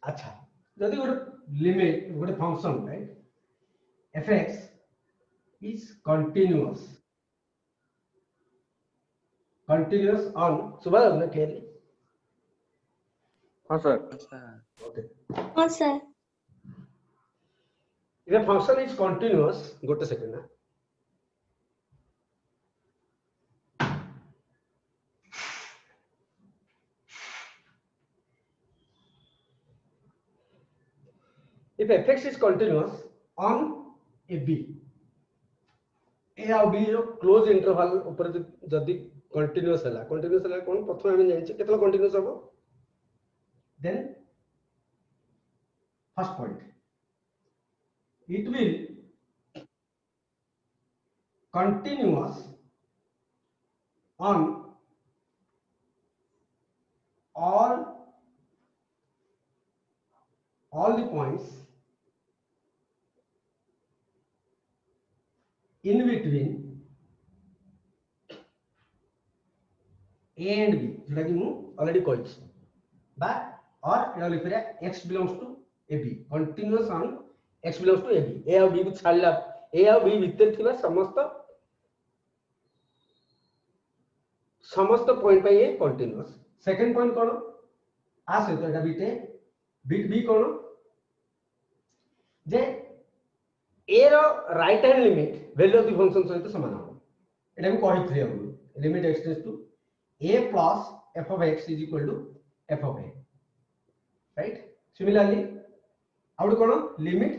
अच्छा जदि गोटे लिमिट गोटे function right fx is continuous on सुबह ना clearly हाँ सर okay हाँ sir if a function is continuous गोटे सेकंड ना if fx is continuous on a b a और b जो क्लोज इंटरवल ऊपर जदि कंटीन्यूअस है कौन प्रथम हम जानि केतला कंटीन्यूअस हो then first point it will continuous on all the points in between A and B जोटा कि मु ऑलरेडी कहछि बा और एटा लिखिरा x belongs to AB continuous on x belongs to AB A और B को छाड़ला A और B भीतर थिबा समस्त पॉइंट पे ये कंटीन्यूअस सेकंड पॉइंट कोन आ सहित एटा बिट बी कोन जे a रो right hand limit value of the function सहित समान हो एटा हम कहिथि हम limit x tends to a plus f of x is equal to f of a right similarly आउट कोन limit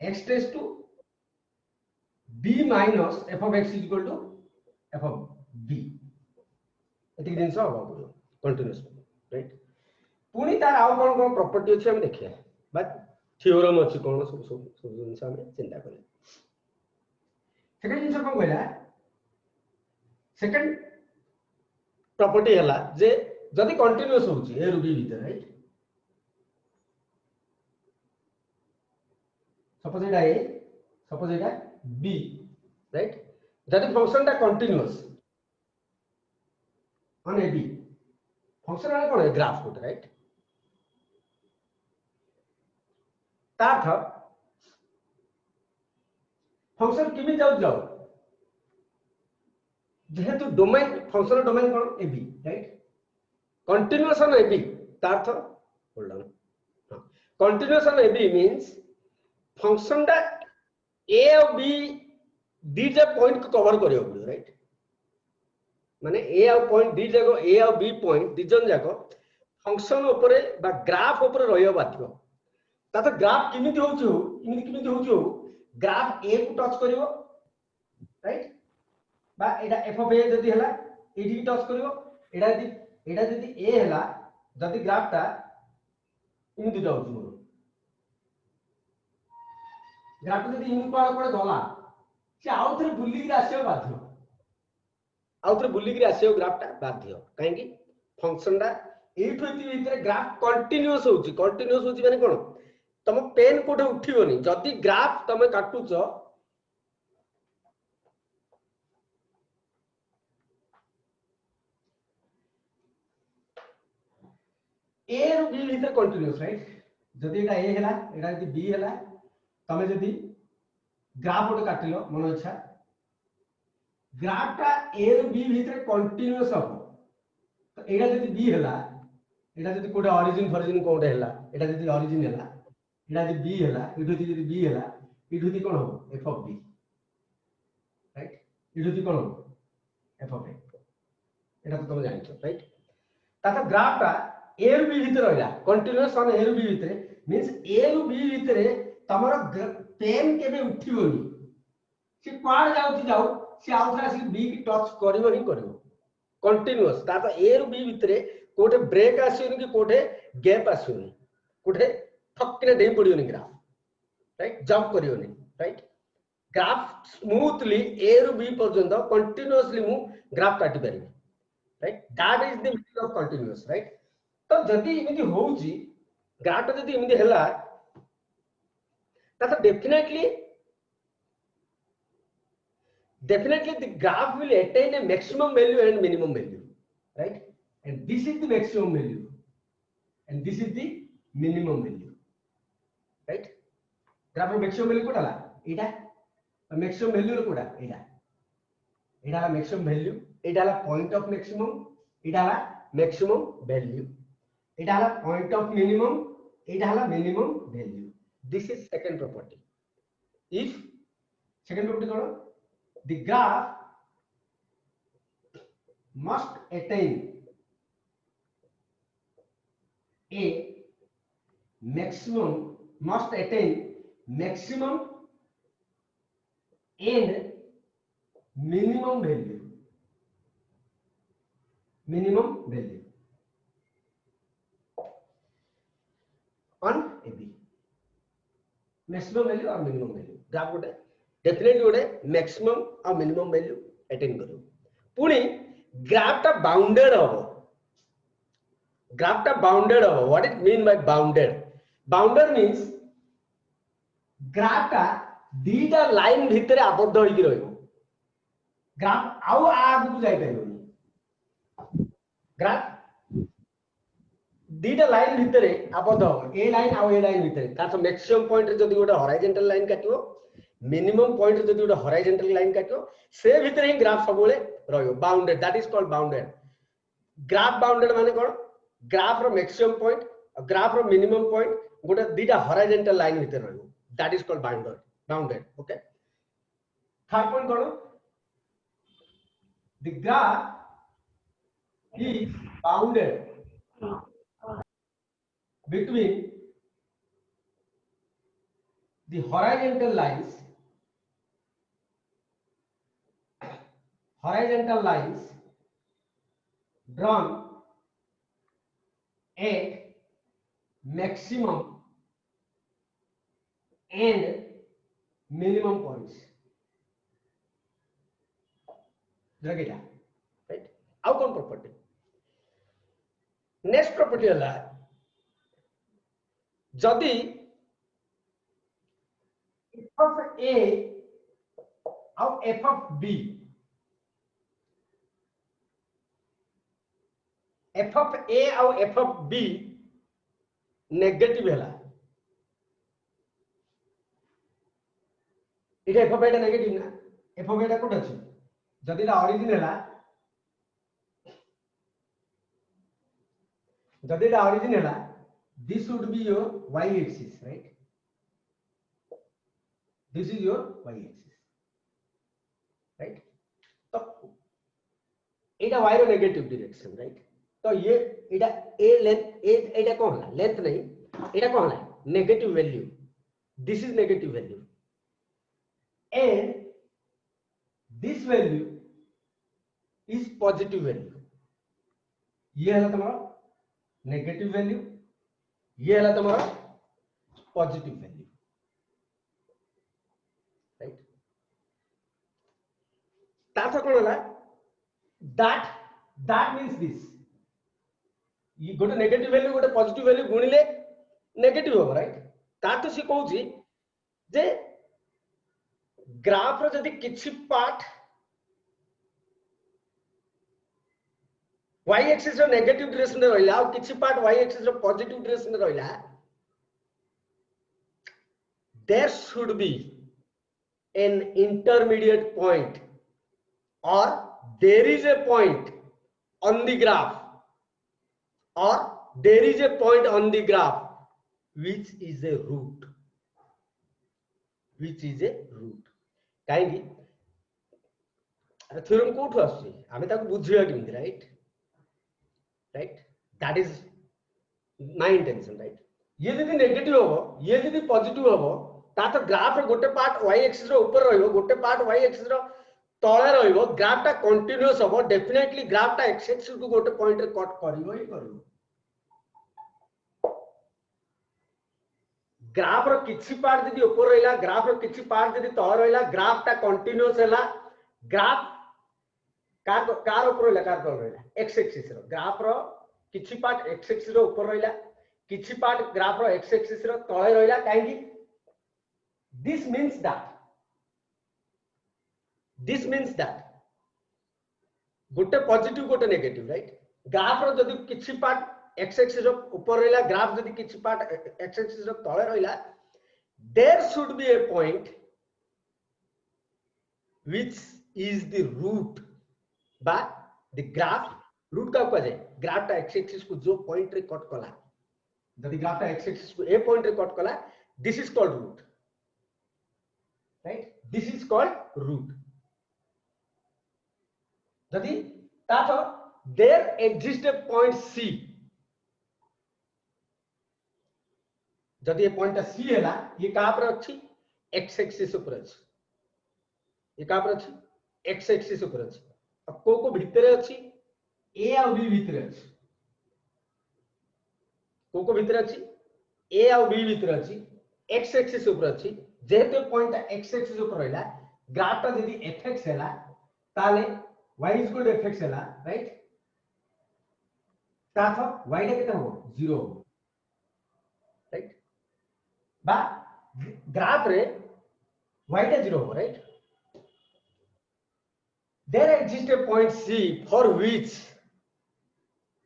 x tends to b minus f of x is equal to f of b एतिक दिन से होबा पड़ो continuous right पुनी तार आउ कोन प्रॉपर्टी अछि हम देखिया बट थ्योरम अछि कोन सब दिन से हम चिंता करिया सेकंड दिन से कोन कहला सेकंड प्रॉपर्टी हला जे जदि कंटीन्यूअस होउची ए रु बी भीतर राइट सपोज एटा ए सपोज एटा बी राइट जदि फंक्शन ता कंटीन्यूअस on AB फंक्शन वाला कोन है ग्राफ कोट राइट ताथ फंक्शन किमि जाऊ जेहेतु डोमेन फंक्शन डोमेन कोन AB right continuous on AB ताथ hold on continuous on AB means function दा A और B दीजा पॉइंट को कवर करियो राइट माने ए आ पॉइंट दी जाको ए आ बी पॉइंट दिजन जाको फंक्शन ऊपर बा ग्राफ ऊपर रहियो बाथियो तातो ग्राफ किमिति होउछु ग्राफ ए को टच करिवो राइट बा एटा एफ ऑफ ए जदी हला एडी टच करिवो एटा जदी ए हला जदी ग्राफ ता इमिति जाउछु मोर ग्राफ जदी इमिति पड़े गला से आउ थरे बुल्ली के आसीयो बाथियो आउथरे बुल्ली के आसीयो ग्राफ ता बाध्य काहे कि फंक्शन दा एठो इति भीतर ग्राफ कंटीन्यूअस होउची माने कोन तम पेन कोठे उठियोनी जदी ग्राफ तमे काटुच ए रु बी भीतर कंटीन्यूअस राइट जदी एटा ए हला एटा जदी बी हला तमे जदी ग्राफ कोठे काटिलो मन इच्छा ग्राफ टा ए रु बी भीतर कंटीन्यूअस हो तो एटा जदी बी हला एटा जदी कोडा ओरिजिन फॉरिजिन कोडे हला एटा जदी ओरिजिन हला एटा जदी बी हला इठो जदी बी हला इठो दी कोन हो एफ ऑफ बी राइट इठो दी कोन हो एफ ऑफ ए एटा तो तुम जानिछो राइट ताता ग्राफ टा ए रु बी भीतर रहला कंटीन्यूअस ऑन ए रु बी भीतर मींस ए रु बी भीतर तमरो पेन केबे उठियोनी से पार जाउ से आउथरा से बी की टच करिवो ही करिवो कंटीन्यूअस ताता ए रु बी भीतर कोठे ब्रेक आसीयोनी कि कोठे गैप आसीयोनी कोठे ठक्किने डेई पडियोनी ग्राफ राइट जंप करियोनी राइट ग्राफ स्मूथली ए रु बी पर्यंत कंटीन्यूअसली मु ग्राफ काटि परिबे right that is the meaning of continuous right तो जदी इमिति होउची ग्राफ जदी इमिति हला ताता definitely the graph will attain a maximum value and minimum value right and this is the maximum value and this is the minimum value right graph रो maximum value कोटाला एटा maximum value कोटा एटा maximum value एटा point of maximum एटा maximum value एटा point of minimum एटा minimum value this is second property if second property कोन the graph must attain a maximum must attain maximum and minimum value on AB maximum value और minimum value graph गोटे definitely गोटे maximum और minimum value attain करू पुणी graph टा bounded हो what it mean by bounded means graph टा दीटा line भितर आबद्ध होई रहिबो ग्राफ आउ आगु जाई परिबोनी ग्राफ दीटा लाइन भितर आबद्ध हो ए लाइन आउ ए लाइन भितर तार मैक्सिमम पॉइंट रे जदी गोटे हॉरिजॉन्टल लाइन काटिबो मिनिमम पॉइंट रे जदी गोटे हॉरिजॉन्टल लाइन काटिबो से भितर ही ग्राफ सबले रहियो bounded that is called bounded graph bounded माने कोन ग्राफ रो मैक्सिमम पॉइंट और ग्राफ रो मिनिमम पॉइंट गोटे दीटा हॉरिजॉन्टल लाइन भितर रहियो that is called bounded okay third point cone the graph is bounded between the horizontal lines drawn at maximum and minimum points जगेला right आउ कोन property next property हला जदि f of a और f of b f of a और f of b negative हला इटा f of a negative ना f of a कोड अछि जदि ला ओरिजिन हला जदि ला ओरिजिन हला this should be your y axis right this is your y axis right तो एटा y रो नेगेटिव डायरेक्शन राइट तो ये एटा a लेंथ एटा कोन है लेंथ नहीं एटा कोन है negative value this is negative value and this value is positive value ये है तुम्हारा negative value ये है तुम्हारा पॉजिटिव वैल्यू राइट ताथा कोन हला दैट मींस दिस ये गोटे नेगेटिव वैल्यू गोटे पॉजिटिव वैल्यू गुणिले नेगेटिव हो राइट तातो से कहूची जे ग्राफ रो जदी किछि पार्ट y एक्सिस रो नेगेटिव डायरेक्शन रे रहला और किछि पार्ट y एक्सिस रो पॉजिटिव डायरेक्शन रे रहला there should be an intermediate point और there is a point on the graph और there is a point on the graph which is a root काहेकि अरे थ्योरम कोठो आसी आमे ताको बुझिया किमि right that is my intention right ये यदि नेगेटिव हो ये यदि पॉजिटिव हो ता तो ग्राफ रे गोटे पार्ट y एक्सिस रो ऊपर रहइबो गोटे पार्ट y एक्सिस रो तळे रहइबो ग्राफ ता कंटीन्यूअस हो डेफिनेटली ग्राफ ता x एक्सिस को गोटे पॉइंट रे कट करिवो ही करिवो ग्राफ रो किछि पार्ट यदि ऊपर रहला ग्राफ रो किछि पार्ट यदि तळे रहला ग्राफ ता कंटीन्यूअस हैला ग्राफ कार ऊपर रहला कार तळे रहला x एक्सिस रो ग्राफ रो किछि पार्ट x एक्सिस रो ऊपर रहला किछि पार्ट ग्राफ रो x एक्सिस रो तळे रहला काहेकि this means that गोटे पॉजिटिव गोटे नेगेटिव राइट ग्राफ रो जदि किछि पार्ट x axis ऊपर रहिला ग्राफ जदि किछि पार्ट x axis तळे रहिला there should be a point which is the root बा the graph root का कह जाए ग्राफ ता x axis को जो पॉइंट रे कट कला जदि ग्राफ ता x axis को ए पॉइंट रे कट कला this is called root, right? This is called root. जदि तातो there exists a point C, जदि ये पॉइंट C हैला ये कहां पर अछि x एक्सिस ऊपर अछि, ये कहां पर अछि x एक्सिस ऊपर अछि अब को भितरे अछि a और b भितरे अछि को भितरे अछि a और b भितरे अछि x एक्सिस ऊपर अछि जेहेतु पॉइंट x एक्सिस ऊपर रहला ग्राफ ता यदि fx हैला ताले y is equal to fx हैला राइट तातो y टा केते हो 0 हो राइट बा ग्राफ रे y टा 0 हो right there exists a point C for which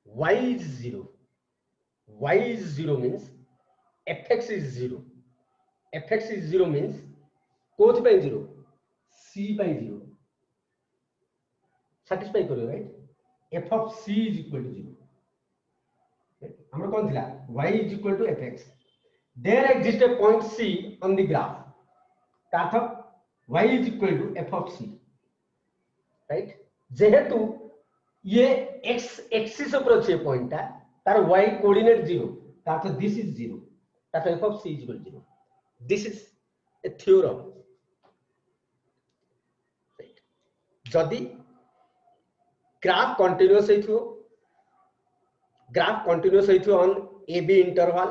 y is 0. Y is 0 means fx is 0. fx is 0 means कोथि पे 0 C पे 0 satisfy करियो right f of C is equal to 0 हमर कोन थिला y is equal to fx there exists a point C on the graph ताथ y is equal to f of C right जेहेतु ये x axis ऊपर अछि point ता तार y coordinate 0 ताथ this is 0 ताथ f of C is equal to 0 this is a theorem, right? जदि graph continuous हेथियो ग्राफ कंटीन्यूअस हेथियो on a b interval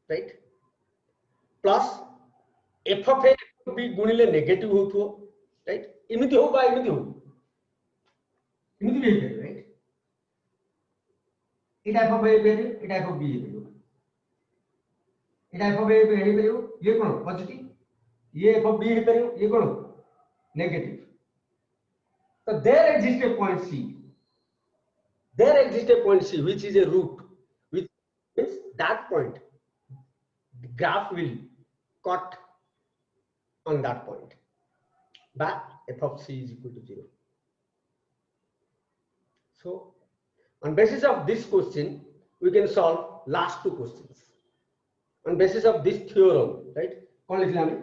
right plus f of a b गुणिले नेगेटिव होथो right इमिति हो बा इमिति भी राइट इटा f of a बेरि इटा f of b बेरि इटा f of a बेरि बेरि ये कोन पॉजिटिव ये f of b हे परियो ये कोन negative so there exists a point C which is a root which means that point the graph will cut on that point but f of C is equal to 0 so on basis of this question we can solve last two questions on basis of this theorem right कौन लिखला हमें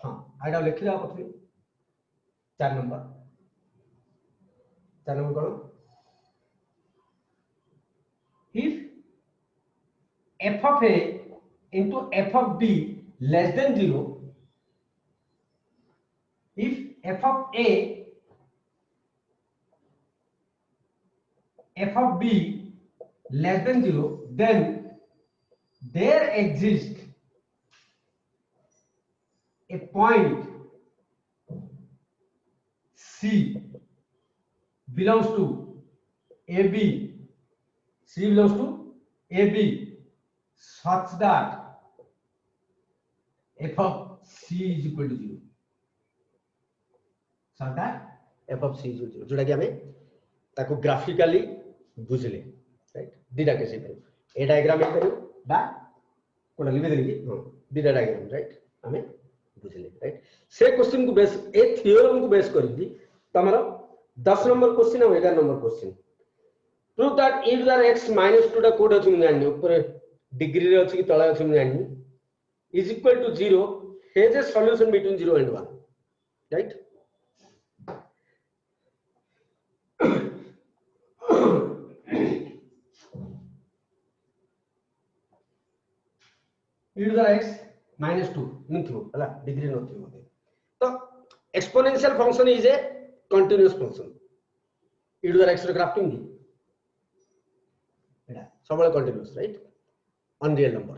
हां Aida लिखला प्रथमे 4 number कौन if f of a into f of b less than 0 if f of a f of b less than 0 then there exists a point C belongs to AB C belongs to AB such that f of C is equal to 0 such that f of C is equal to 0 जोटा कि हमें ताको graphically बुझले right दीटा कैसे पे ए diagram हे करियो बा कोन लिबे देली हां दीटा डायग्राम राइट हमें बुझले राइट से क्वेश्चन को बेस ए थ्योरम को बेस करबी तमरो 10 नंबर क्वेश्चन और 11 number question prove that e to the x - 2 टा कोड अछि हम जानि ऊपर डिग्री रे अछि कि तळे अछि हम जानि is equal to 0 has a solution between 0 and 1 right e to the x - 2 नथियो हला डिग्री नथियो मते तो exponential function is a continuous function e to the x रे ग्राफ्टिंग दी एटा सबले continuous right unreal number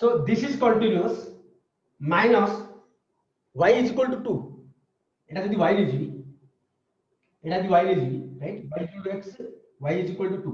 so this is continuous minus y is equal to 2 एटा जदी y ले GB एटा जदी y ले GB right y equal to x y is equal to 2